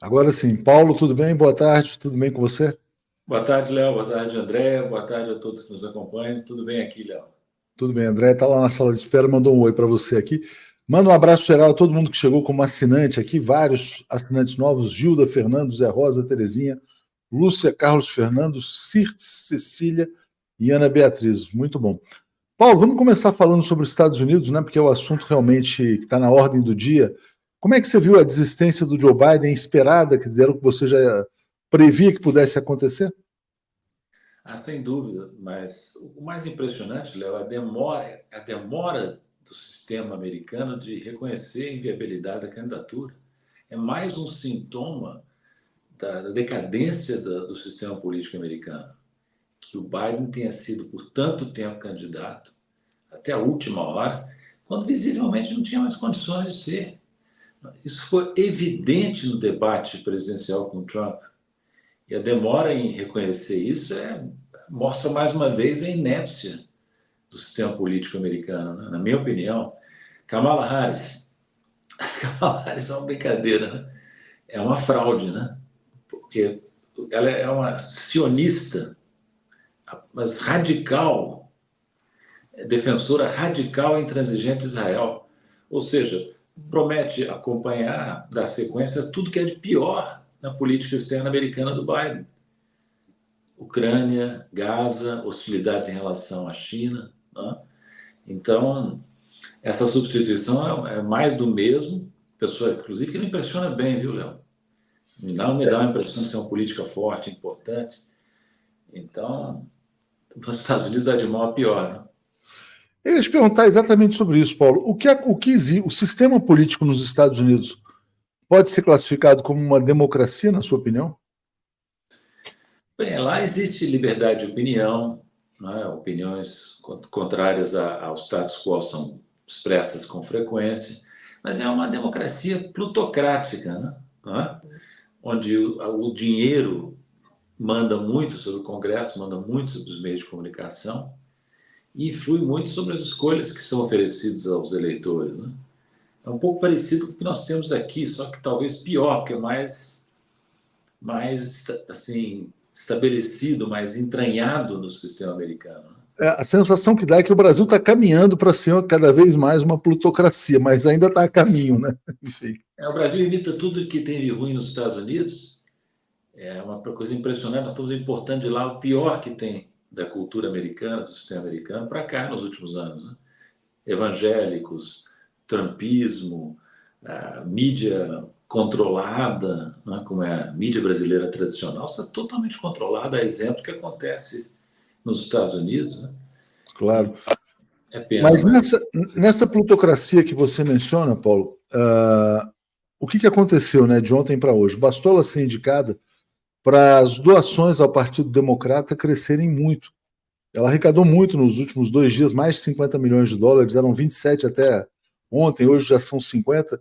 Agora sim. Paulo, tudo bem? Boa tarde, tudo bem com você? Boa tarde, Léo. Boa tarde, André. Boa tarde a todos que nos acompanham. Tudo bem aqui, Léo? Tudo bem, André está lá na sala de espera, mandou um oi para você aqui. Manda um abraço geral a todo mundo que chegou como assinante aqui, vários assinantes novos: Gilda, Fernando, Zé Rosa, Terezinha, Lúcia, Carlos Fernando, Cirtes, Cecília e Ana Beatriz. Muito bom. Paulo, vamos começar falando sobre os Estados Unidos, né? Porque é o assunto realmente que está na ordem do dia. Como é que você viu a desistência do Joe Biden esperada? Quer dizer, era o que você já previa que pudesse acontecer? Sem dúvida, mas o mais impressionante, Léo, é a demora do sistema americano de reconhecer a inviabilidade da candidatura. É mais um sintoma da decadência do sistema político americano, que o Biden tenha sido por tanto tempo candidato, até a última hora, quando visivelmente não tinha mais condições de ser. Isso foi evidente no debate presidencial com Trump. E a demora em reconhecer isso mostra mais uma vez a inépcia do sistema político americano, né? Na minha opinião. Kamala Harris, Kamala Harris é uma brincadeira, né? É uma fraude, né? Porque ela é uma sionista, mas radical, defensora radical e intransigente de Israel. Ou seja, promete acompanhar, dar sequência a tudo que é de pior na política externa americana do Biden. Ucrânia, Gaza, hostilidade em relação à China. Né? Então, essa substituição é mais do mesmo, pessoa, inclusive, que não impressiona bem, viu, Léo? Não me dá a impressão de ser uma política forte, importante. Então, os Estados Unidos dá de mal a pior. Né? Eu ia te perguntar exatamente sobre isso, Paulo. O sistema político nos Estados Unidos pode ser classificado como uma democracia, na sua opinião? Bem, lá existe liberdade de opinião, né? Opiniões contrárias ao status quo são expressas com frequência, mas é uma democracia plutocrática, né? Né? Onde o dinheiro manda muito sobre o Congresso, manda muito sobre os meios de comunicação e influi muito sobre as escolhas que são oferecidas aos eleitores. Né? É um pouco parecido com o que nós temos aqui, só que talvez pior, porque é mais assim, estabelecido, mais entranhado no sistema americano. Né? A sensação que dá é que o Brasil está caminhando para ser cada vez mais uma plutocracia, mas ainda está a caminho, né? Enfim. O Brasil imita tudo que tem de ruim nos Estados Unidos. É uma coisa impressionante. Nós estamos importando de lá o pior que tem da cultura americana, do sistema americano, para cá nos últimos anos. Né? Evangélicos, trumpismo, a mídia controlada, né, como é a mídia brasileira tradicional, está totalmente controlada, a exemplo do que acontece nos Estados Unidos. Né? Claro. É pena, Mas mas... nessa plutocracia que você menciona, Paulo, o que aconteceu, né, de ontem para hoje? Bastou ela ser indicada para as doações ao Partido Democrata crescerem muito. Ela arrecadou muito nos últimos 2 dias, mais de 50 milhões de dólares, eram 27 até ontem, hoje já são 50.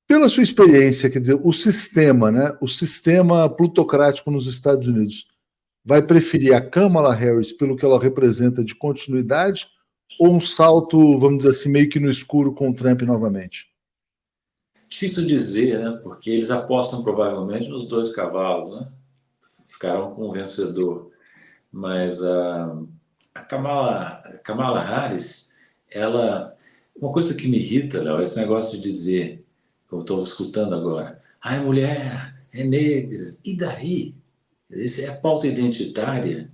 Pela sua experiência, quer dizer, o sistema, né, o sistema plutocrático nos Estados Unidos vai preferir a Kamala Harris pelo que ela representa de continuidade ou um salto, vamos dizer assim, meio que no escuro com o Trump novamente? Difícil dizer, né? Porque eles apostam provavelmente nos dois cavalos, né? Ficarão com o vencedor. Mas a Kamala Harris, ela... Uma coisa que me irrita, Léo, é esse negócio de dizer, que eu estou escutando agora, é mulher, é negra, e daí? Essa é a pauta identitária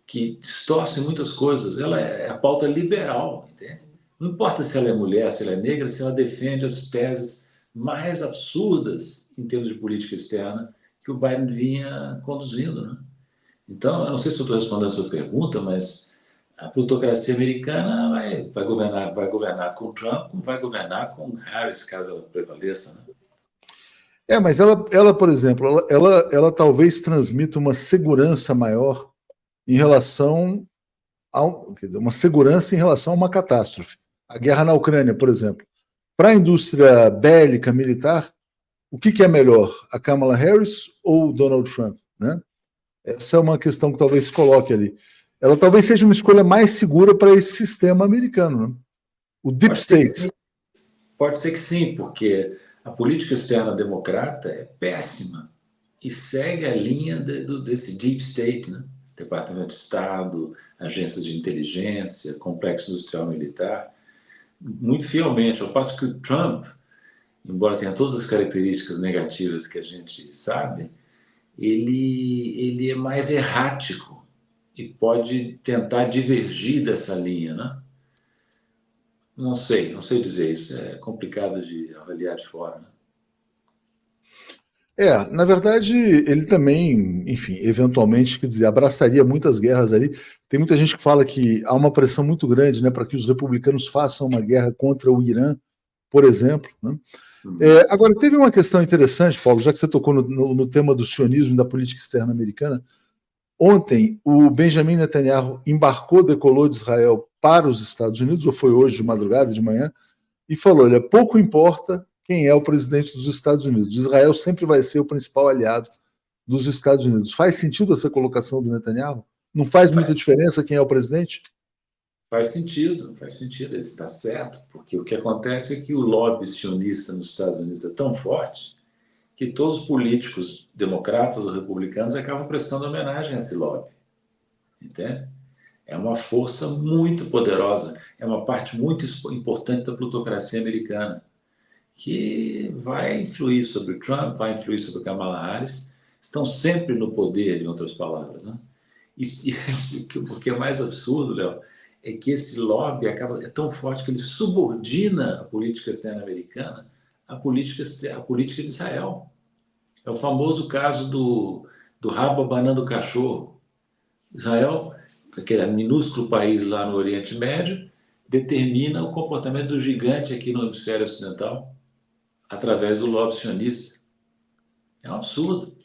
que distorce muitas coisas. Ela é a pauta liberal, entende? Não importa se ela é mulher, se ela é negra, se ela defende as teses mais absurdas em termos de política externa que o Biden vinha conduzindo, né? Então, eu não sei se eu estou respondendo a sua pergunta, mas a plutocracia americana vai governar com Trump, como vai governar com Harris, caso ela prevaleça, né? Mas ela por exemplo, ela talvez transmita uma segurança maior em relação quer dizer, uma segurança em relação a uma catástrofe. A guerra na Ucrânia, por exemplo. Para a indústria bélica militar, o que é melhor, a Kamala Harris ou o Donald Trump? Né? Essa é uma questão que talvez se coloque ali. Ela talvez seja uma escolha mais segura para esse sistema americano, né? O Deep Pode ser que State. sim, pode ser que sim, porque A política externa democrata é péssima e segue a linha desse deep state, né? Departamento de Estado, agências de inteligência, complexo industrial militar, muito fielmente. Ao passo que o Trump, embora tenha todas as características negativas que a gente sabe, ele é mais errático e pode tentar divergir dessa linha, né? Não sei dizer isso. É complicado de avaliar de fora, né? Na verdade, ele também, enfim, eventualmente, quer dizer, abraçaria muitas guerras ali. Tem muita gente que fala que há uma pressão muito grande, né, para que os republicanos façam uma guerra contra o Irã, por exemplo, né? Agora, teve uma questão interessante, Paulo, já que você tocou no tema do sionismo e da política externa americana. Ontem, o Benjamin Netanyahu embarcou, decolou de Israel para os Estados Unidos, ou foi hoje de madrugada, de manhã, e falou: olha, pouco importa quem é o presidente dos Estados Unidos. Israel sempre vai ser o principal aliado dos Estados Unidos. Faz sentido essa colocação do Netanyahu? Não faz muita diferença quem é o presidente? Faz sentido, ele está certo, porque o que acontece é que o lobby sionista nos Estados Unidos é tão forte que todos os políticos democratas ou republicanos acabam prestando homenagem a esse lobby, entende? É uma força muito poderosa, é uma parte muito importante da plutocracia americana, que vai influir sobre o Trump, vai influir sobre o Kamala Harris, estão sempre no poder, em outras palavras, né? E o que é mais absurdo, Léo, é que esse lobby é tão forte que ele subordina a política externa americana à política de Israel. É o famoso caso do rabo abanando o cachorro. Israel, aquele minúsculo país lá no Oriente Médio, determina o comportamento do gigante aqui no hemisfério ocidental através do lobby sionista. É um absurdo.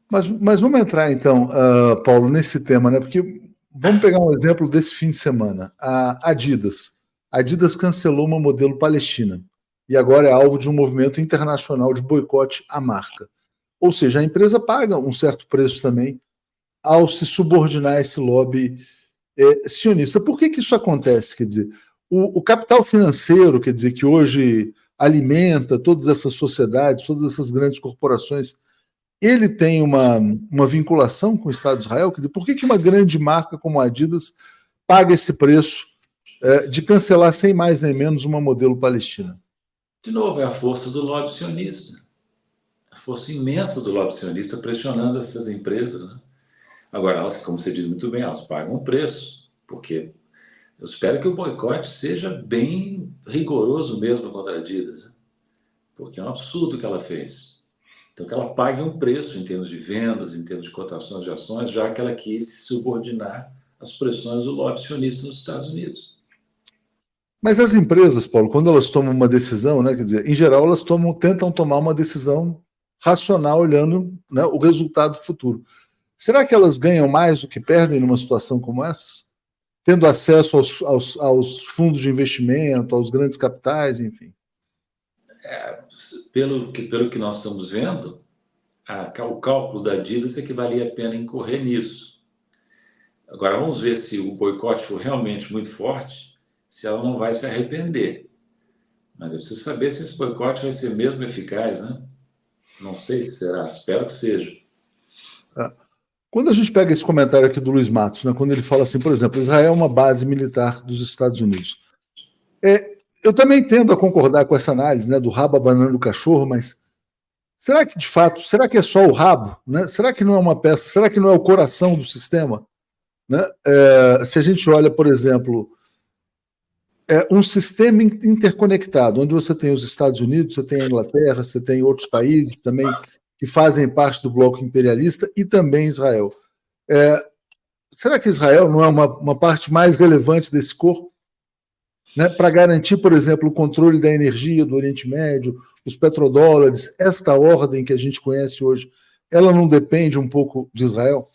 Mas vamos entrar então, Paulo, nesse tema, né? Porque vamos pegar um exemplo desse fim de semana. A Adidas. A Adidas cancelou uma modelo palestina e agora é alvo de um movimento internacional de boicote à marca. Ou seja, a empresa paga um certo preço também ao se subordinar a esse lobby sionista. Por que isso acontece? Quer dizer, o capital financeiro, quer dizer, que hoje alimenta todas essas sociedades, todas essas grandes corporações, ele tem uma vinculação com o Estado de Israel? Quer dizer, por que uma grande marca como a Adidas paga esse preço de cancelar sem mais nem menos uma modelo palestina? De novo, é a força do lobby sionista. A força imensa do lobby sionista pressionando essas empresas, né? Agora, elas, como você diz muito bem, elas pagam um preço, porque eu espero que o boicote seja bem rigoroso mesmo contra a Adidas, né? Porque é um absurdo o que ela fez. Então, que ela pague um preço em termos de vendas, em termos de cotações de ações, já que ela quis se subordinar às pressões do lobby sionista nos Estados Unidos. Mas as empresas, Paulo, quando elas tomam uma decisão, né, quer dizer, em geral elas tentam tomar uma decisão racional, olhando, né, o resultado futuro. Será que elas ganham mais do que perdem numa situação como essas? Tendo acesso aos fundos de investimento, aos grandes capitais, enfim. Pelo que nós estamos vendo, o cálculo da Adidas é que valia a pena incorrer nisso. Agora, vamos ver se o boicote for realmente muito forte, se ela não vai se arrepender. Mas eu preciso saber se esse boicote vai ser mesmo eficaz, né? Não sei se será, espero que seja. Quando a gente pega esse comentário aqui do Luiz Matos, né, quando ele fala assim, por exemplo, Israel é uma base militar dos Estados Unidos. Eu também tendo a concordar com essa análise, né, do rabo abanando o cachorro, mas será que de fato, será que é só o rabo? Né? Será que não é uma peça? Será que não é o coração do sistema? Né? Se a gente olha, por exemplo, um sistema interconectado, onde você tem os Estados Unidos, você tem a Inglaterra, você tem outros países também que fazem parte do bloco imperialista e também Israel. Será que Israel não é uma parte mais relevante desse corpo? Né, para garantir, por exemplo, o controle da energia do Oriente Médio, os petrodólares, esta ordem que a gente conhece hoje, ela não depende um pouco de Israel?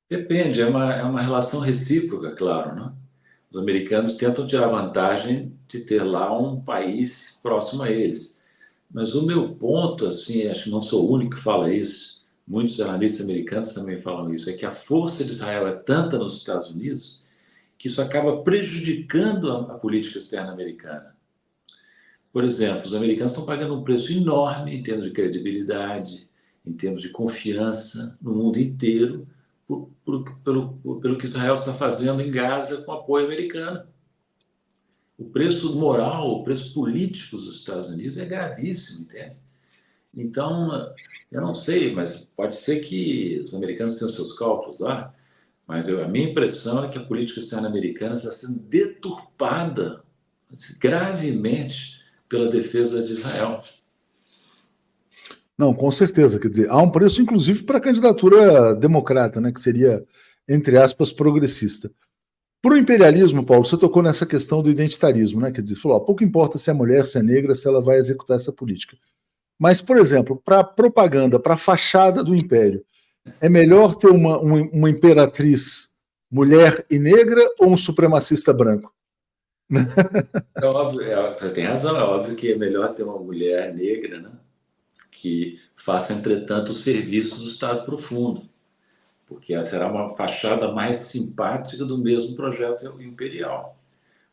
Depende, é uma relação recíproca, claro, né? Os americanos tentam tirar vantagem de ter lá um país próximo a eles. Mas o meu ponto, assim, acho que não sou o único que fala isso, muitos analistas americanos também falam isso, é que a força de Israel é tanta nos Estados Unidos que isso acaba prejudicando a política externa americana. Por exemplo, os americanos estão pagando um preço enorme em termos de credibilidade, em termos de confiança no mundo inteiro, pelo que Israel está fazendo em Gaza com apoio americano. O preço moral, o preço político dos Estados Unidos é gravíssimo, entende? Então, eu não sei, mas pode ser que os americanos tenham seus cálculos lá, mas a minha impressão é que a política externa americana está sendo deturpada gravemente pela defesa de Israel. Não, com certeza. Quer dizer, há um preço, inclusive, para a candidatura democrata, né, que seria, entre aspas, progressista. Para o imperialismo, Paulo, você tocou nessa questão do identitarismo, né? Quer dizer, você falou, ó, pouco importa se é mulher, se é negra, se ela vai executar essa política. Mas, por exemplo, para a propaganda, para a fachada do império, é melhor ter uma imperatriz mulher e negra ou um supremacista branco? É óbvio, você tem razão, é óbvio que é melhor ter uma mulher negra, né, que faça, entretanto, o serviço do Estado profundo, porque ela será uma fachada mais simpática do mesmo projeto imperial.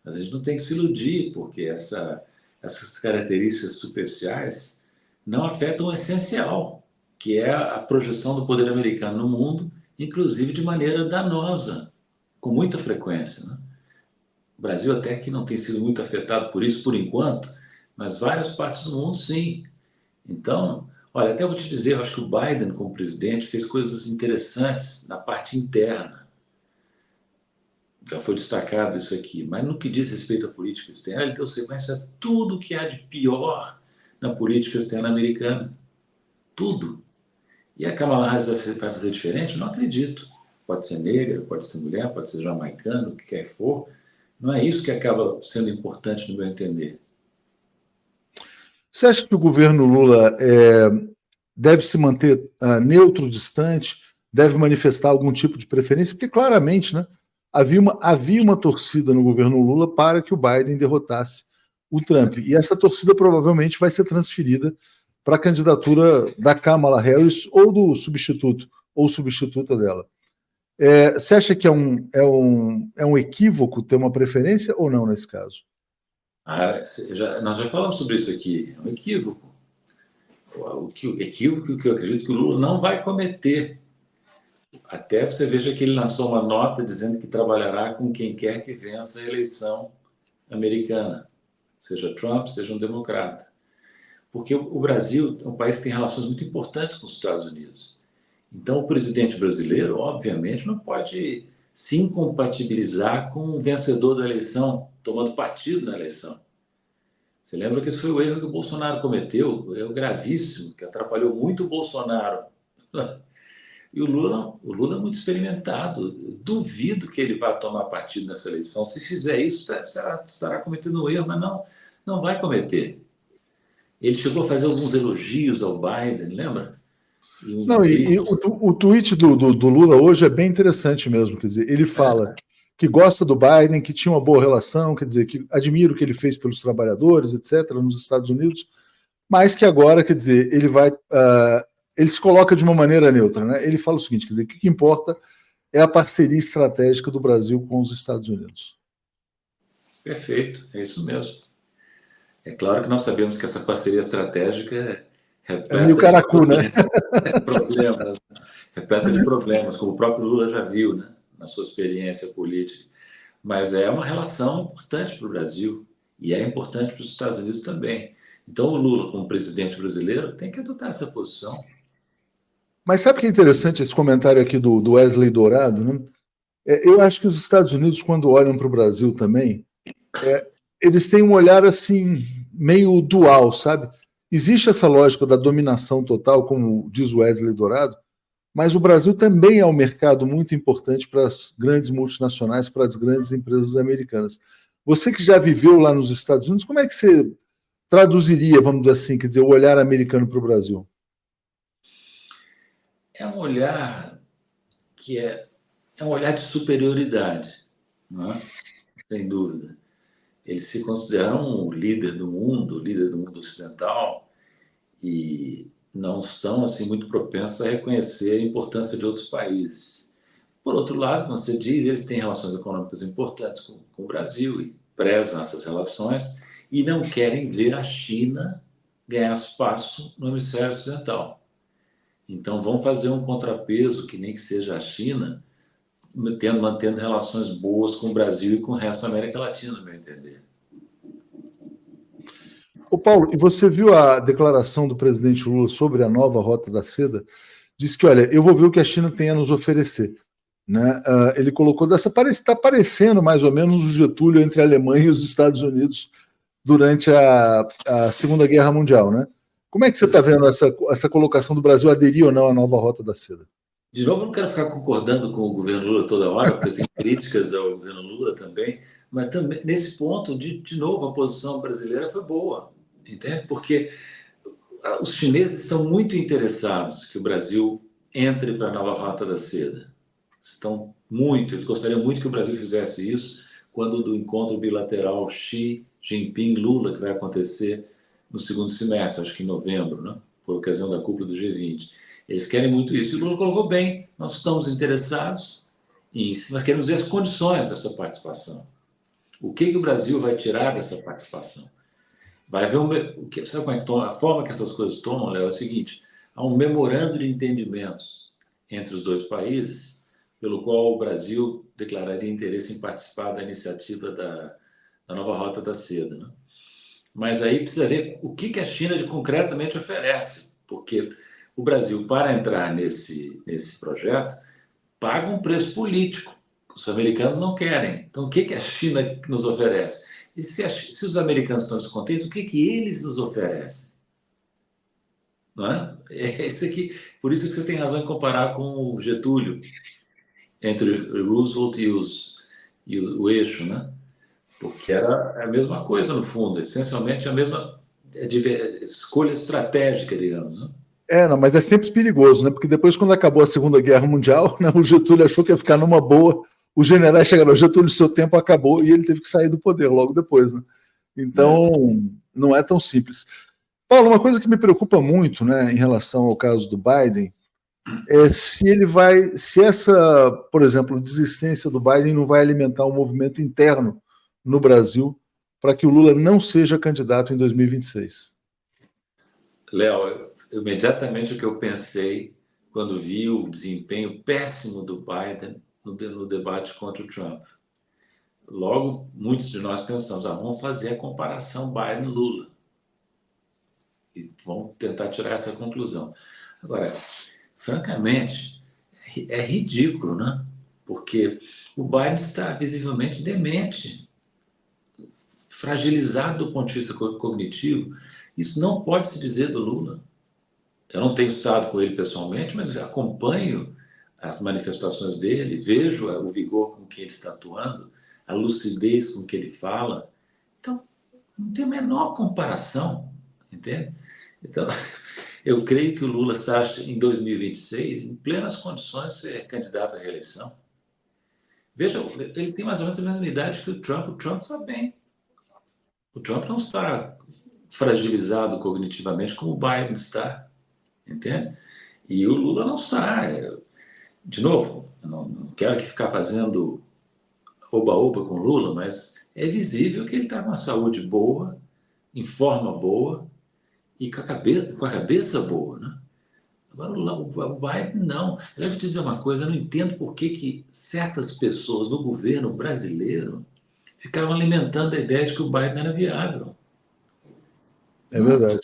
Mas a gente não tem que se iludir, porque essas características superficiais não afetam o essencial, que é a projeção do poder americano no mundo, inclusive de maneira danosa, com muita frequência, né? O Brasil até que não tem sido muito afetado por isso por enquanto, mas várias partes do mundo sim. Então, olha, até vou te dizer, eu acho que o Biden, como presidente, fez coisas interessantes na parte interna. Já foi destacado isso aqui, mas no que diz respeito à política externa, ele deu sequência a tudo que há de pior na política externa americana. Tudo. E a Kamala Harris vai fazer diferente? Não acredito. Pode ser negra, pode ser mulher, pode ser jamaicano, o que quer que for. Não é isso que acaba sendo importante no meu entender. Você acha que o governo Lula deve se manter neutro, distante, deve manifestar algum tipo de preferência? Porque claramente, né, havia uma torcida no governo Lula para que o Biden derrotasse o Trump. E essa torcida provavelmente vai ser transferida para a candidatura da Kamala Harris ou do substituto, ou substituta dela. Você acha que é um equívoco ter uma preferência ou não nesse caso? Nós já falamos sobre isso aqui. É um equívoco. Equívoco que eu acredito que o Lula não vai cometer. Até você veja que ele lançou uma nota dizendo que trabalhará com quem quer que vença a eleição americana, seja Trump, seja um democrata. Porque o Brasil é um país que tem relações muito importantes com os Estados Unidos. Então, o presidente brasileiro, obviamente, não pode se incompatibilizar com o vencedor da eleição, tomando partido na eleição. Você lembra que esse foi o erro que o Bolsonaro cometeu, o erro gravíssimo, que atrapalhou muito o Bolsonaro. E o Lula não. O Lula é muito experimentado. Eu duvido que ele vá tomar partido nessa eleição. Se fizer isso, estará cometendo um erro, mas não vai cometer. Ele chegou a fazer alguns elogios ao Biden, lembra? Não, e o tweet do Lula hoje é bem interessante mesmo. Quer dizer, ele fala que gosta do Biden, que tinha uma boa relação, quer dizer, que admira o que ele fez pelos trabalhadores, etc., nos Estados Unidos, mas que agora, quer dizer, ele se coloca de uma maneira neutra, né? Ele fala o seguinte, quer dizer, o que importa é a parceria estratégica do Brasil com os Estados Unidos. Perfeito, é isso mesmo. É claro que nós sabemos que essa parceria estratégica é É meio repleta de caracu, né? problemas, repleta de problemas, como o próprio Lula já viu, né, na sua experiência política. Mas é uma relação importante para o Brasil e é importante para os Estados Unidos também. Então, o Lula, como presidente brasileiro, tem que adotar essa posição. Mas sabe o que é interessante esse comentário aqui do Wesley Dourado, né? Eu acho que os Estados Unidos, quando olham para o Brasil também, eles têm um olhar assim, meio dual, sabe? Existe essa lógica da dominação total, como diz o Wesley Dourado, mas o Brasil também é um mercado muito importante para as grandes multinacionais, para as grandes empresas americanas. Você que já viveu lá nos Estados Unidos, como é que você traduziria, vamos dizer assim, quer dizer, o olhar americano para o Brasil? É um olhar que é um olhar de superioridade, não é? Sem dúvida. Eles se consideram o líder do mundo, o líder do mundo ocidental, e não estão assim muito propensos a reconhecer a importância de outros países. Por outro lado, como você diz, eles têm relações econômicas importantes com o Brasil e prezam essas relações e não querem ver a China ganhar espaço no hemisfério ocidental. Então, vão fazer um contrapeso, que nem que seja a China, mantendo relações boas com o Brasil e com o resto da América Latina, no meu entender. Ô Paulo, e você viu a declaração do presidente Lula sobre a nova Rota da Seda? Disse que, olha, eu vou ver o que a China tem a nos oferecer. Né? Ele colocou dessa. Está parecendo mais ou menos o Getúlio entre a Alemanha e os Estados Unidos durante a Segunda Guerra Mundial. Né? Como é que você está vendo essa colocação do Brasil aderir ou não à nova Rota da Seda? De novo, eu não quero ficar concordando com o governo Lula toda hora, porque eu tenho críticas ao governo Lula também, mas também, nesse ponto, de novo, a posição brasileira foi boa, entende? Porque os chineses estão muito interessados que o Brasil entre para a nova Rota da Seda. Estão muito, eles gostariam muito que o Brasil fizesse isso quando do encontro bilateral Xi Jinping-Lula, que vai acontecer no segundo semestre, acho que em novembro, né? Por ocasião da cúpula do G20. Eles querem muito isso. E o Lula colocou bem, nós estamos interessados nós queremos ver as condições dessa participação. O que o Brasil vai tirar dessa participação? Vai haver sabe como é que a forma que essas coisas tomam, Léo, é o seguinte: há um memorando de entendimentos entre os dois países, pelo qual o Brasil declararia interesse em participar da iniciativa da nova Rota da Seda. Né? Mas aí precisa ver o que a China concretamente oferece, porque o Brasil, para entrar nesse projeto, paga um preço político. Os americanos não querem. Então, o que a China nos oferece? E se os americanos estão descontentes, o que eles nos oferecem? Não é? É isso aqui. Por isso que você tem razão em comparar com o Getúlio, entre Roosevelt e o eixo, né? Porque era a mesma coisa, no fundo, essencialmente a mesma escolha estratégica, digamos. Né? Não, mas é sempre perigoso, né? Porque depois, quando acabou a Segunda Guerra Mundial, né, o Getúlio achou que ia ficar numa boa. Os generais chegaram, Getúlio, seu tempo acabou, e ele teve que sair do poder logo depois, né? Então, não é tão simples. Paulo, uma coisa que me preocupa muito, né, em relação ao caso do Biden, é se essa, por exemplo, desistência do Biden não vai alimentar um movimento interno no Brasil para que o Lula não seja candidato em 2026. Léo, imediatamente o que eu pensei quando vi o desempenho péssimo do Biden no debate contra o Trump. Logo, muitos de nós pensamos, vamos fazer a comparação Biden-Lula. E vamos tentar tirar essa conclusão. Agora, francamente, é ridículo, né? Porque o Biden está visivelmente demente, fragilizado do ponto de vista cognitivo. Isso não pode se dizer do Lula. Eu não tenho estado com ele pessoalmente, mas acompanho as manifestações dele, vejo o vigor com que ele está atuando, a lucidez com que ele fala. Então, não tem a menor comparação, entende? Então, eu creio que o Lula está, em 2026, em plenas condições de ser candidato à reeleição. Veja, ele tem mais ou menos a mesma idade que o Trump. O Trump está bem. O Trump não está fragilizado cognitivamente como o Biden está, entende? E o Lula não está. De novo, eu não quero aqui ficar fazendo oba-oba com o Lula, mas é visível que ele está com uma saúde boa, em forma boa e com a cabeça boa, né? Agora, o Biden, não. Eu devo te dizer uma coisa, eu não entendo por que certas pessoas no governo brasileiro ficavam alimentando a ideia de que o Biden era viável. É verdade.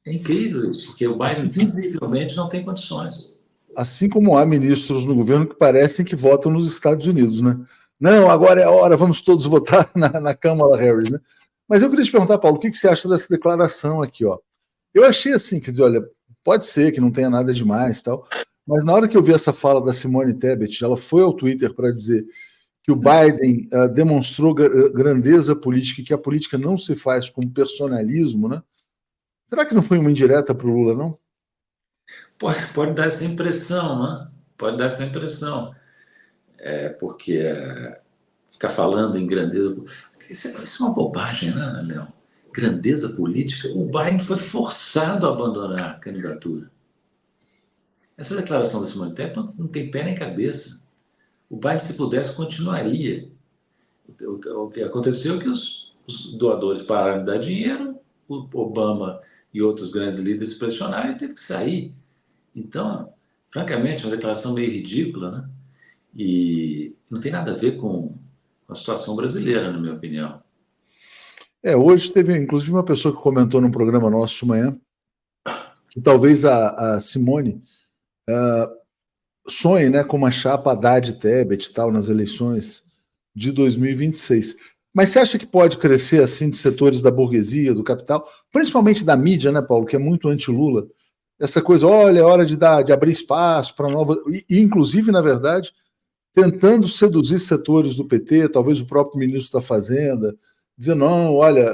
É incrível isso, porque o Biden visivelmente não tem condições. Assim como há ministros no governo que parecem que votam nos Estados Unidos, né? Não, agora é a hora, vamos todos votar na Kamala Harris, né? Mas eu queria te perguntar, Paulo, o que você acha dessa declaração aqui, ó? Eu achei assim, quer dizer, olha, pode ser que não tenha nada demais, tal, mas na hora que eu vi essa fala da Simone Tebet, ela foi ao Twitter para dizer que o Biden demonstrou grandeza política e que a política não se faz com personalismo, né? Será que não foi uma indireta para o Lula, não? Pode dar essa impressão, né? Pode dar essa impressão. Porque ficar falando em grandeza. Isso é uma bobagem, né, Léo? Grandeza política. O Biden foi forçado a abandonar a candidatura. Essa declaração da Simone Tebet não tem pé nem cabeça. O Biden, se pudesse, continuaria. O que aconteceu é que os os doadores pararam de dar dinheiro, o Obama e outros grandes líderes pressionaram e teve que sair. Então, francamente, é uma declaração meio ridícula, né? E não tem nada a ver com a situação brasileira, na minha opinião. Hoje teve, inclusive, uma pessoa que comentou num programa nosso de manhã que talvez a Simone sonhe, né, com uma chapa Haddad-Tebet e tal nas eleições de 2026. Mas você acha que pode crescer assim de setores da burguesia, do capital, principalmente da mídia, né, Paulo, que é muito anti-Lula? Essa coisa, olha, é hora de abrir espaço para novas. E, inclusive, na verdade, tentando seduzir setores do PT, talvez o próprio ministro da Fazenda, dizendo, não, olha,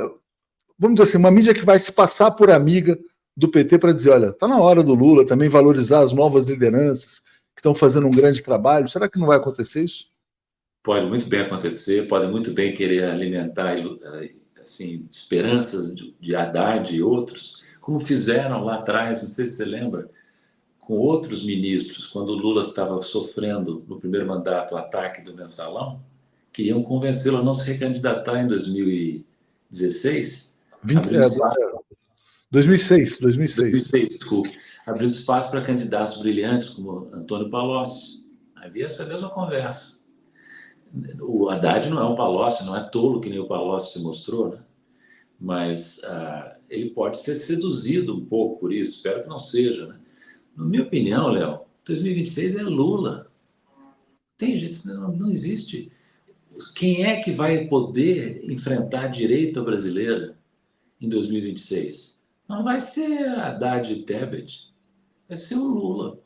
vamos dizer assim, uma mídia que vai se passar por amiga do PT para dizer, olha, está na hora do Lula também valorizar as novas lideranças que estão fazendo um grande trabalho. Será que não vai acontecer isso? Pode muito bem acontecer, pode muito bem querer alimentar assim, esperanças de Haddad e outros, como fizeram lá atrás, não sei se você lembra, com outros ministros, quando o Lula estava sofrendo no primeiro mandato o ataque do mensalão, queriam convencê-lo a não se recandidatar em 2016, 20, abrindo espaço. 2006, 2006. 2006, desculpe, abrindo espaço para candidatos brilhantes como Antônio Palocci. Havia essa mesma conversa. O Haddad não é um Palocci, não é tolo que nem o Palocci se mostrou, né? Mas ele pode ser seduzido um pouco por isso, espero que não seja, né? Na minha opinião, Léo, 2026 é Lula. Tem gente, não existe. Quem é que vai poder enfrentar a direita brasileira em 2026? Não vai ser Haddad e Tebet, vai ser o Lula.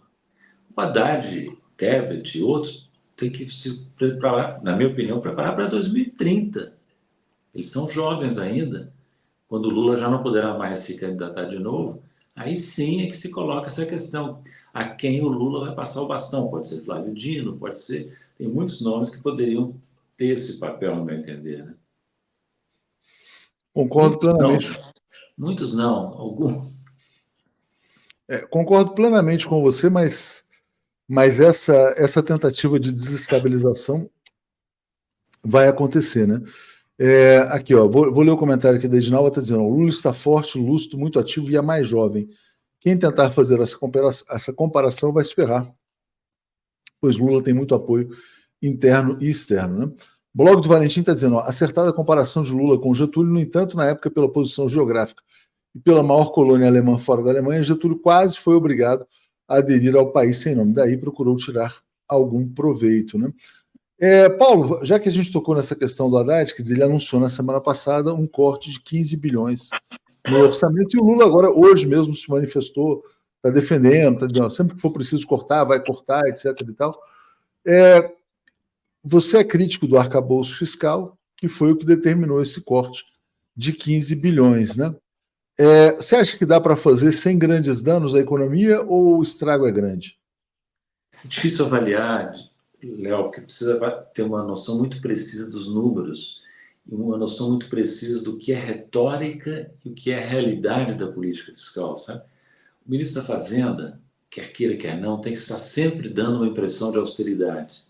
O Haddad, Tebet e outros têm que se preparar, na minha opinião, preparar para 2030. Eles são jovens ainda. Quando o Lula já não poderá mais se candidatar de novo, aí sim é que se coloca essa questão. A quem o Lula vai passar o bastão? Pode ser Flávio Dino, pode ser. Tem muitos nomes que poderiam ter esse papel, no meu entender. Né? Concordo Muitos não, plenamente. né? Muitos não, alguns. Concordo plenamente com você, mas essa tentativa de desestabilização vai acontecer, né? Aqui, ó, vou ler o comentário aqui da Edinalva, está dizendo: o Lula está forte, lúcido, muito ativo e é mais jovem. Quem tentar fazer essa comparação vai se ferrar, pois Lula tem muito apoio interno e externo. Né? O blog do Valentim está dizendo: ó, acertada a comparação de Lula com Getúlio, no entanto, na época, pela posição geográfica e pela maior colônia alemã fora da Alemanha, Getúlio quase foi obrigado a aderir ao país sem nome. Daí procurou tirar algum proveito. Né? Paulo, já que a gente tocou nessa questão do Haddad, quer dizer, ele anunciou na semana passada um corte de 15 bilhões no orçamento, e o Lula agora, hoje mesmo, se manifestou, está defendendo, está dizendo, sempre que for preciso cortar, vai cortar, etc. e tal. Você é crítico do arcabouço fiscal, que foi o que determinou esse corte de 15 bilhões, né? Você acha que dá para fazer sem grandes danos à economia ou o estrago é grande? É difícil avaliar, Léo, porque precisa ter uma noção muito precisa dos números e uma noção muito precisa do que é retórica e o que é realidade da política fiscal, sabe? O ministro da Fazenda, quer queira, quer não, tem que estar sempre dando uma impressão de austeridade.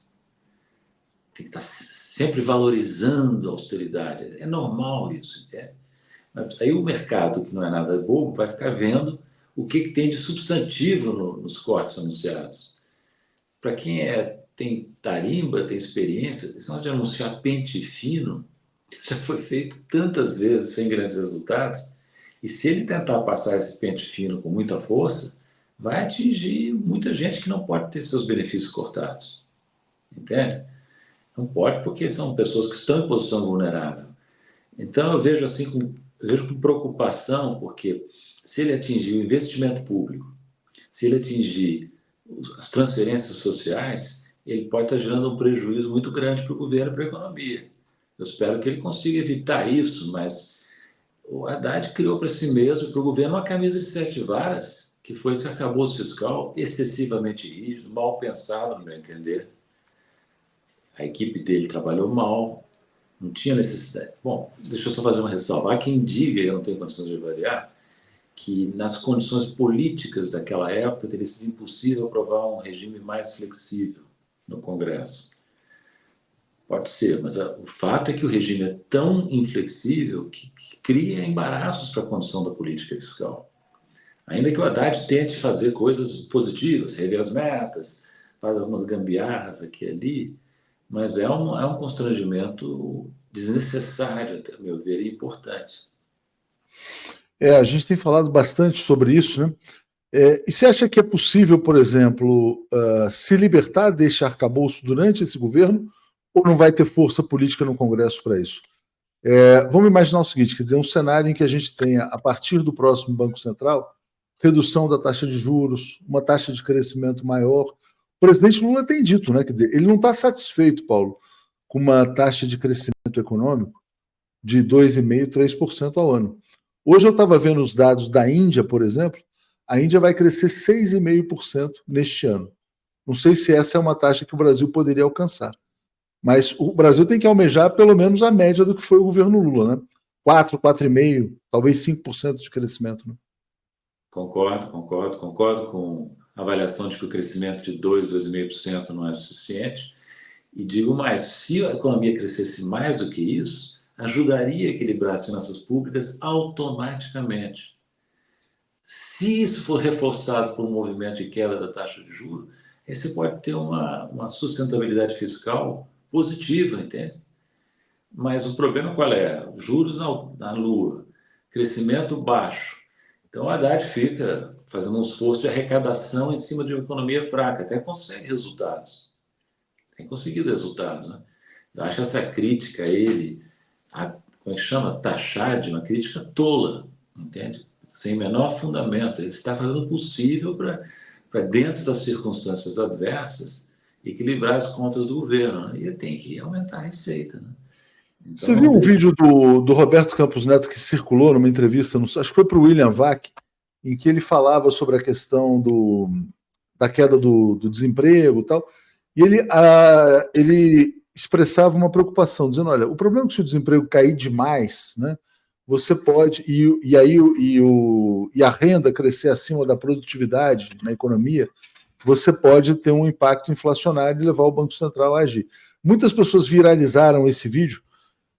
Tem que estar sempre valorizando a austeridade. É normal isso, entende? Mas aí o mercado, que não é nada bobo, vai ficar vendo o que tem de substantivo nos cortes anunciados. Para quem tem tarimba, tem experiência, esse negócio de anunciar pente fino já foi feito tantas vezes sem grandes resultados. E se ele tentar passar esse pente fino com muita força, vai atingir muita gente que não pode ter seus benefícios cortados. Entende? Não pode porque são pessoas que estão em posição vulnerável. Então eu vejo assim eu vejo com preocupação, porque se ele atingir o investimento público, se ele atingir as transferências sociais, ele pode estar gerando um prejuízo muito grande para o governo e para a economia. Eu espero que ele consiga evitar isso, mas o Haddad criou para si mesmo e para o governo uma camisa de 7 varas, que foi esse arcabouço fiscal excessivamente rígido, mal pensado, no meu entender. A equipe dele trabalhou mal, não tinha necessidade. Bom, deixa eu só fazer uma ressalva. Há quem diga, e eu não tenho condições de avaliar, que nas condições políticas daquela época teria sido impossível aprovar um regime mais flexível no Congresso. Pode ser, mas o fato é que o regime é tão inflexível que cria embaraços para a condução da política fiscal. Ainda que o Haddad tente fazer coisas positivas, rever as metas, faz algumas gambiarras aqui e ali, mas é um constrangimento desnecessário, até meu ver, e importante. A gente tem falado bastante sobre isso, né? E você acha que é possível, por exemplo, se libertar desse arcabouço durante esse governo, ou não vai ter força política no Congresso para isso? Vamos imaginar o seguinte, quer dizer, um cenário em que a gente tenha, a partir do próximo Banco Central, redução da taxa de juros, uma taxa de crescimento maior. O presidente Lula tem dito, né? Quer dizer, ele não está satisfeito, Paulo, com uma taxa de crescimento econômico de 2,5%, 3% ao ano. Hoje eu estava vendo os dados da Índia, por exemplo, a Índia vai crescer 6,5% neste ano. Não sei se essa é uma taxa que o Brasil poderia alcançar. Mas o Brasil tem que almejar pelo menos a média do que foi o governo Lula, né? 4, 4,5%, talvez 5% de crescimento. Né? Concordo com a avaliação de que o crescimento de 2, 2,5% não é suficiente. E digo mais, se a economia crescesse mais do que isso, ajudaria a equilibrar as finanças públicas automaticamente. Se isso for reforçado por um movimento de queda da taxa de juros, aí você pode ter uma sustentabilidade fiscal positiva, entende? Mas o problema qual é? Juros na lua, crescimento baixo. Então, o Haddad fica fazendo um esforço de arrecadação em cima de uma economia fraca, até consegue resultados. Tem conseguido resultados, né? Eu acho essa crítica a ele, como é que chama? Taxar de uma crítica tola, entende? Sem menor fundamento. Ele está fazendo o possível para dentro das circunstâncias adversas, equilibrar as contas do governo. Né? E ele tem que aumentar a receita, né? Então, você viu um vídeo do Roberto Campos Neto que circulou numa entrevista, acho que foi para o William Vac, em que ele falava sobre a questão da queda do desemprego e tal, e ele expressava uma preocupação, dizendo, olha, o problema é que se o desemprego cair demais, né, você pode, e a renda crescer acima da produtividade na economia, você pode ter um impacto inflacionário e levar o Banco Central a agir. Muitas pessoas viralizaram esse vídeo,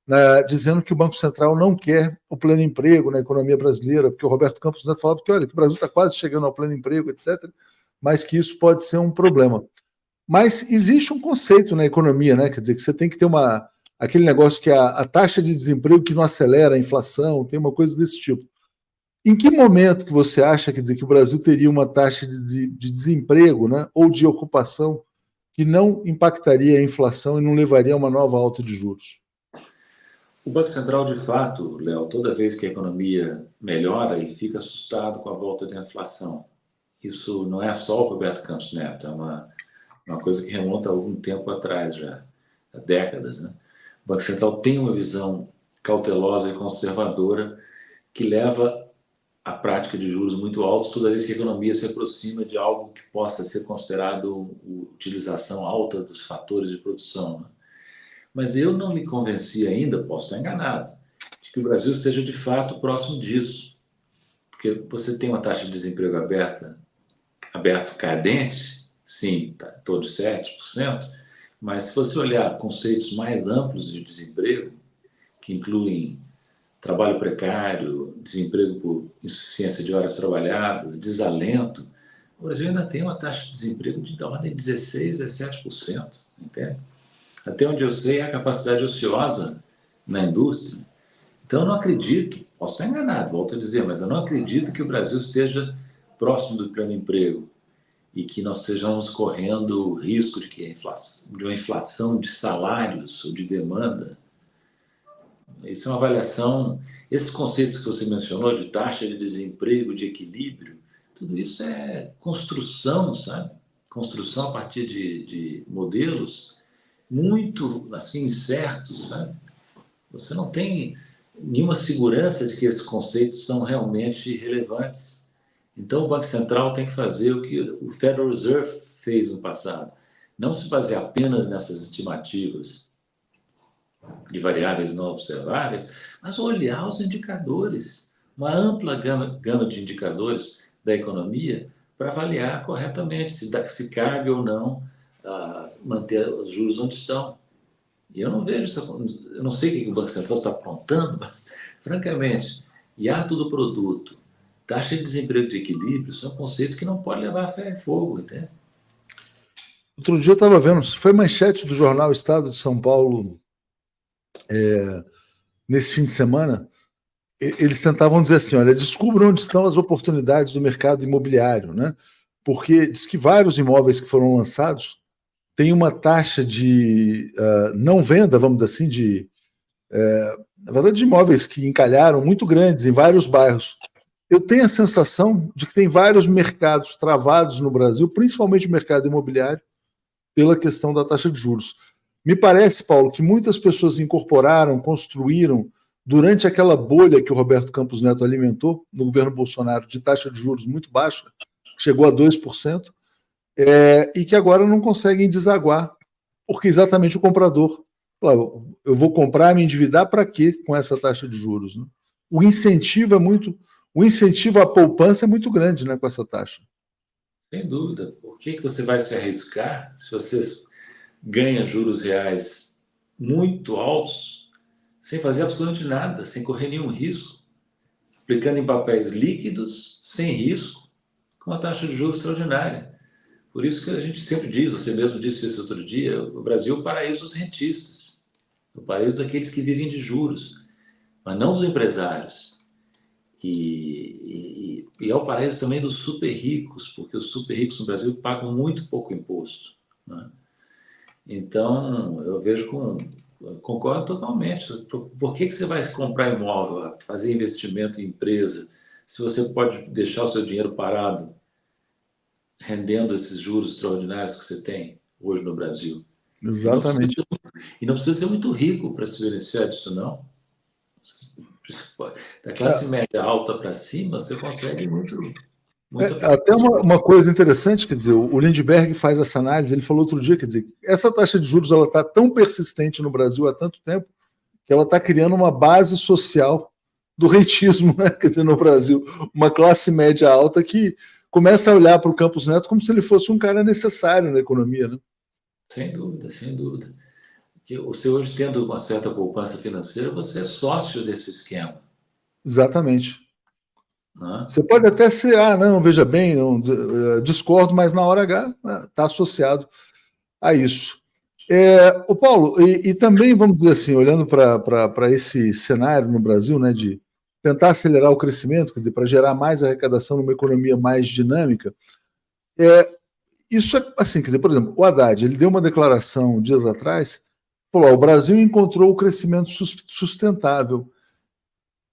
né, dizendo que o Banco Central não quer o pleno emprego na economia brasileira, porque o Roberto Campos Neto falava que, olha, que o Brasil está quase chegando ao pleno emprego, etc., mas que isso pode ser um problema. Mas existe um conceito na economia, né? Quer dizer, que você tem que ter aquele negócio que é a taxa de desemprego que não acelera a inflação, tem uma coisa desse tipo. Em que momento que você acha, quer dizer, que o Brasil teria uma taxa de desemprego, né, ou de ocupação que não impactaria a inflação e não levaria a uma nova alta de juros? o Banco Central, de fato, Léo, toda vez que a economia melhora, ele fica assustado com a volta da inflação. Isso não é só o Roberto Campos Neto, é uma coisa que remonta a algum tempo atrás já, há décadas, né? O Banco Central tem uma visão cautelosa e conservadora que leva à prática de juros muito altos toda vez que a economia se aproxima de algo que possa ser considerado utilização alta dos fatores de produção, né? Mas eu não me convenci ainda, posso estar enganado, de que o Brasil esteja de fato próximo disso. Porque você tem uma taxa de desemprego aberto cadente, sim, está em torno de 7%, mas se você olhar conceitos mais amplos de desemprego, que incluem trabalho precário, desemprego por insuficiência de horas trabalhadas, desalento, o Brasil ainda tem uma taxa de desemprego da ordem de 16%, 17%, entende? Até onde eu sei, é a capacidade ociosa na indústria. Então, eu não acredito, posso estar enganado, volto a dizer, mas eu não acredito que o Brasil esteja próximo do pleno emprego e que nós estejamos correndo o risco de uma inflação de salários ou de demanda. Isso é uma avaliação. Esses conceitos que você mencionou, de taxa de desemprego, de equilíbrio, tudo isso é construção, sabe? Construção a partir de modelos muito assim incertos, sabe? Você não tem nenhuma segurança de que esses conceitos são realmente relevantes. Então, o Banco Central tem que fazer o que o Federal Reserve fez no passado. Não se basear apenas nessas estimativas de variáveis não observáveis, mas olhar os indicadores, uma ampla gama de indicadores da economia para avaliar corretamente se cabe ou não manter os juros onde estão. E eu não vejo isso, eu não sei o que o Banco Central está aprontando, mas, francamente, hiato do produto, taxa de desemprego de equilíbrio, são conceitos que não podem levar a ferro e fogo, entende? Outro dia eu estava vendo, foi manchete do jornal Estado de São Paulo nesse fim de semana. Eles tentavam dizer assim: olha, descubram onde estão as oportunidades do mercado imobiliário, né? Porque diz que vários imóveis que foram lançados têm uma taxa de não venda, vamos dizer assim, na verdade, de imóveis que encalharam muito grandes em vários bairros. Eu tenho a sensação de que tem vários mercados travados no Brasil, principalmente o mercado imobiliário, pela questão da taxa de juros. Me parece, Paulo, que muitas pessoas incorporaram, construíram, durante aquela bolha que o Roberto Campos Neto alimentou no governo Bolsonaro, de taxa de juros muito baixa, chegou a 2%, e que agora não conseguem desaguar, porque exatamente o comprador, claro, eu vou comprar, me endividar para quê com essa taxa de juros? Né? O incentivo à poupança é muito grande, né, com essa taxa. Sem dúvida. Por que você vai se arriscar se você ganha juros reais muito altos, sem fazer absolutamente nada, sem correr nenhum risco, aplicando em papéis líquidos, sem risco, com uma taxa de juros extraordinária? Por isso que a gente sempre diz, você mesmo disse isso outro dia, o Brasil é o paraíso dos rentistas, o paraíso daqueles que vivem de juros, mas não dos empresários. E é o paraíso também dos super ricos, porque os super ricos no Brasil pagam muito pouco imposto, né? Então, eu vejo concordo totalmente. Por que você vai comprar imóvel, fazer investimento em empresa, se você pode deixar o seu dinheiro parado, rendendo esses juros extraordinários que você tem hoje no Brasil? E não precisa, Exatamente. e não precisa ser muito rico para se beneficiar disso, não. Da classe É, média alta para cima, você consegue muita até poupança. uma coisa interessante, quer dizer, o Lindbergh faz essa análise, ele falou outro dia, quer dizer, essa taxa de juros ela está tão persistente no Brasil há tanto tempo que ela está criando uma base social do rentismo, né? Quer dizer, no Brasil, uma classe média alta que começa a olhar para o Campos Neto como se ele fosse um cara necessário na economia, né? Sem dúvida, sem dúvida. Que você hoje, tendo uma certa poupança financeira, você é sócio desse esquema, Exatamente. né? Você pode até ser, não, veja bem, não, discordo, mas na hora H está associado a isso. O Paulo, e também, vamos dizer assim, olhando para esse cenário no Brasil, né, de tentar acelerar o crescimento, quer dizer, para gerar mais arrecadação numa economia mais dinâmica, isso é assim, quer dizer, por exemplo, o Haddad, ele deu uma declaração dias atrás, falou: o Brasil encontrou o crescimento sustentável.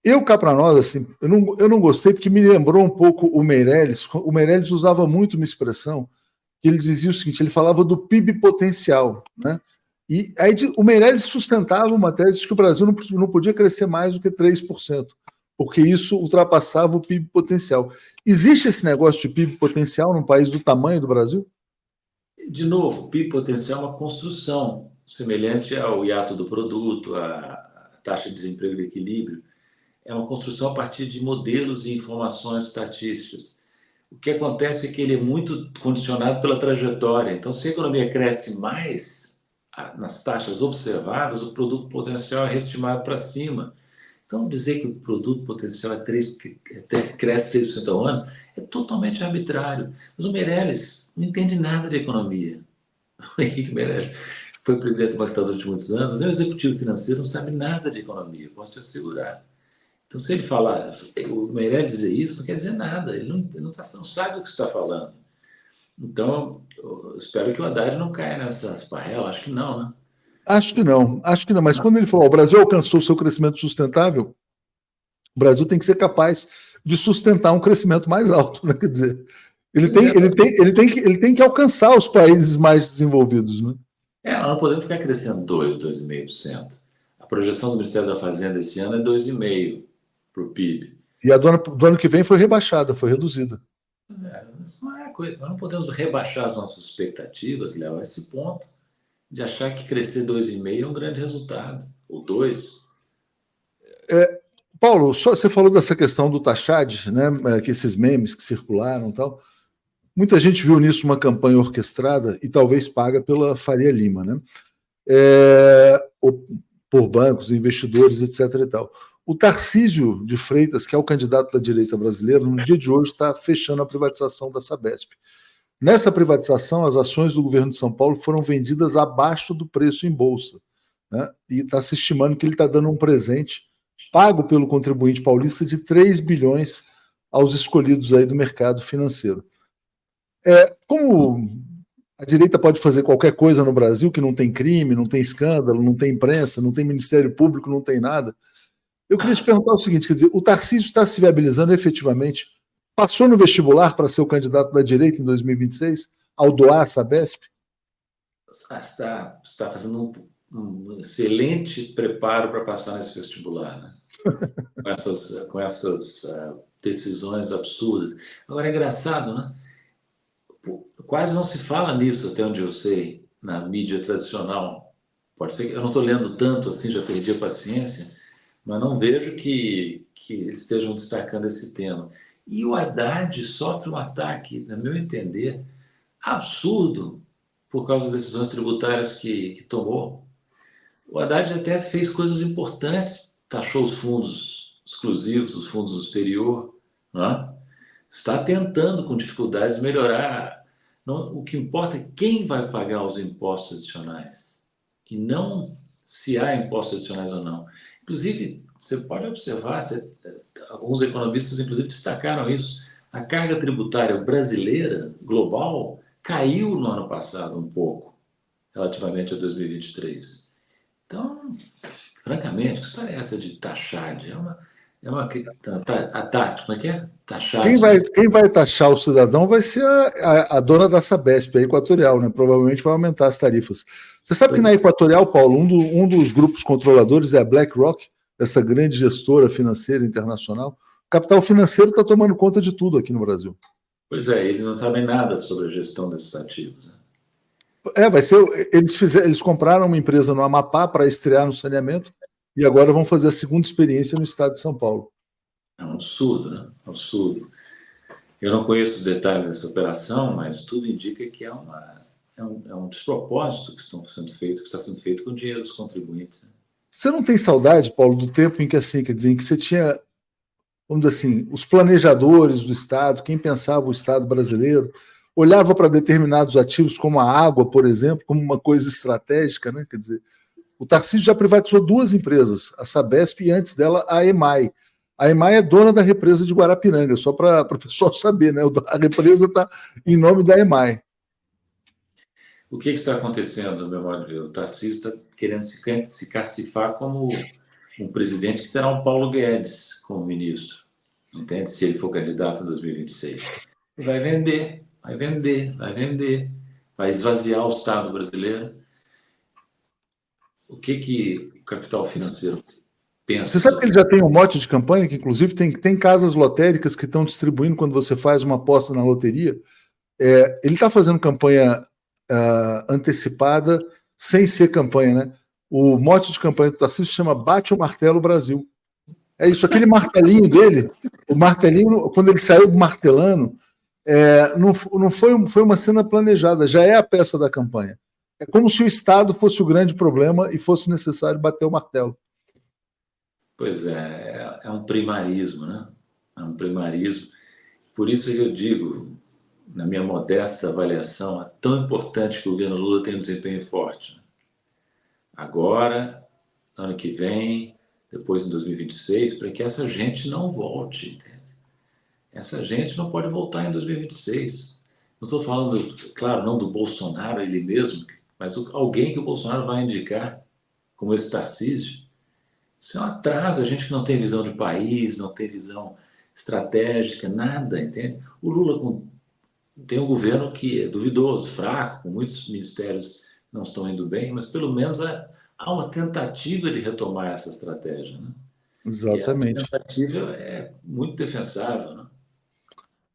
Eu, cá para nós, assim, eu não gostei porque me lembrou um pouco o Meirelles. O Meirelles usava muito uma expressão que ele dizia o seguinte: ele falava do PIB potencial, né? E aí o Meirelles sustentava uma tese de que o Brasil não podia crescer mais do que 3%, porque isso ultrapassava o PIB potencial. Existe esse negócio de PIB potencial num país do tamanho do Brasil? De novo, o PIB potencial é uma construção semelhante ao hiato do produto, a taxa de desemprego de equilíbrio. É uma construção a partir de modelos e informações estatísticas. O que acontece é que ele é muito condicionado pela trajetória. Então, se a economia cresce mais nas taxas observadas, o produto potencial é reestimado para cima. Então, dizer que o produto potencial que cresce 3% ao ano é totalmente arbitrário. Mas o Meirelles não entende nada de economia. O Henrique Meirelles foi presidente do Banco Estadual durante muitos anos, é um executivo financeiro, não sabe nada de economia, posso te assegurar. Então, se ele falar, o Meirelles dizer isso, não quer dizer nada, ele não sabe do que está falando. Então, eu espero que o Haddad não caia nessa esparrela, acho que não, né? Acho que não, mas quando ele falou: o Brasil alcançou o seu crescimento sustentável, o Brasil tem que ser capaz de sustentar um crescimento mais alto, né? Quer dizer, ele tem que alcançar os países mais desenvolvidos, né? Nós não podemos ficar crescendo 2,5%. A projeção do Ministério da Fazenda esse ano é 2,5% para o PIB. E a do ano que vem foi rebaixada, foi reduzida. Isso não é coisa. Nós não podemos rebaixar as nossas expectativas, Léo, a esse ponto de achar que crescer 2,5% é um grande resultado, ou 2%. Paulo, você falou dessa questão do Tachad, né? Que esses memes que circularam e tal. Muita gente viu nisso uma campanha orquestrada e talvez paga pela Faria Lima, né? por bancos, investidores, etc. e tal. O Tarcísio de Freitas, que é o candidato da direita brasileira, no dia de hoje está fechando a privatização da Sabesp. Nessa privatização, as ações do governo de São Paulo foram vendidas abaixo do preço em bolsa, né? E está se estimando que ele está dando um presente pago pelo contribuinte paulista de 3 bilhões aos escolhidos aí do mercado financeiro. Como a direita pode fazer qualquer coisa no Brasil, que não tem crime, não tem escândalo, não tem imprensa, não tem Ministério Público, não tem nada, eu queria te perguntar o seguinte, quer dizer, o Tarcísio está se viabilizando efetivamente? Passou no vestibular para ser o candidato da direita em 2026, ao doar a Sabesp? Está fazendo um excelente preparo para passar nesse vestibular, né? com essas decisões absurdas. Agora, é engraçado, né? Quase não se fala nisso, até onde eu sei, na mídia tradicional. Pode ser que eu não estou lendo tanto assim, já perdi a paciência, mas não vejo que eles estejam destacando esse tema. E o Haddad sofre um ataque, no meu entender, absurdo por causa das decisões tributárias que tomou. O Haddad até fez coisas importantes, taxou os fundos exclusivos, os fundos do exterior, não é? Está tentando, com dificuldades, melhorar. Não, o que importa é quem vai pagar os impostos adicionais, e não se há impostos adicionais ou não. Inclusive, você pode observar, alguns economistas, inclusive, destacaram isso. A carga tributária brasileira, global, caiu no ano passado um pouco, relativamente a 2023. Então, francamente, que história é essa de taxar? A tática, como é que é? Taxar. Quem vai taxar o cidadão vai ser a dona da Sabesp, a Equatorial, né? Provavelmente vai aumentar as tarifas. Você sabe que na Equatorial, Paulo, um dos grupos controladores é a BlackRock, essa grande gestora financeira internacional. O capital financeiro está tomando conta de tudo aqui no Brasil. Pois é, eles não sabem nada sobre a gestão desses ativos, né? Vai ser. Eles compraram uma empresa no Amapá para estrear no saneamento e agora vão fazer a segunda experiência no estado de São Paulo. É um absurdo, né? Absurdo. Eu não conheço os detalhes dessa operação, mas tudo indica que é um despropósito que está sendo feito com o dinheiro dos contribuintes, né? Você não tem saudade, Paulo, do tempo em que assim, quer dizer, em que você tinha, vamos dizer assim, os planejadores do Estado, quem pensava o Estado brasileiro, olhava para determinados ativos, como a água, por exemplo, como uma coisa estratégica, né? Quer dizer, o Tarcísio já privatizou 2 empresas, a Sabesp e antes dela a EMAI. A EMAI é dona da represa de Guarapiranga, só para o pessoal saber, né? A represa está em nome da EMAI. O que está acontecendo, no meu modo de ver? O Tarcísio está querendo se cacifar como um presidente que terá um Paulo Guedes como ministro, entende? Se ele for candidato em 2026. E vai vender, vai vender, vai vender, vai esvaziar o Estado brasileiro. O que o capital financeiro pensa? Você sabe que ele já tem um mote de campanha, que inclusive tem casas lotéricas que estão distribuindo quando você faz uma aposta na loteria. Ele está fazendo campanha antecipada sem ser campanha, né? O mote de campanha do Tarcísio se chama Bate o Martelo Brasil. É isso, aquele martelinho dele, o martelinho, quando ele saiu martelando, não foi uma cena planejada, já é a peça da campanha. É como se o Estado fosse o grande problema e fosse necessário bater o martelo. Pois é um primarismo, né? É um primarismo. Por isso que eu digo, na minha modesta avaliação, é tão importante que o governo Lula tenha um desempenho forte. Agora, ano que vem, depois em 2026, para que essa gente não volte. Entende? Essa gente não pode voltar em 2026. Não estou falando, claro, não do Bolsonaro ele mesmo, mas alguém que o Bolsonaro vai indicar, como esse Tarcísio. Isso é um atraso, a gente que não tem visão de país, não tem visão estratégica, nada, entende? O Lula tem um governo que é duvidoso, fraco, com muitos ministérios não estão indo bem, mas pelo menos há uma tentativa de retomar essa estratégia, né? Exatamente. E essa tentativa é muito defensável, né?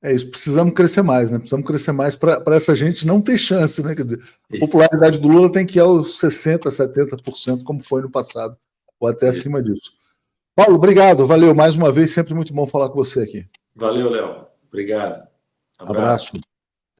É isso, precisamos crescer mais, né? Precisamos crescer mais para essa gente não ter chance, né? Quer dizer, a popularidade do Lula tem que ir aos 60%, 70%, como foi no passado, ou até acima disso. Paulo, obrigado, valeu mais uma vez, sempre muito bom falar com você aqui. Valeu, Léo. Obrigado. Abraço.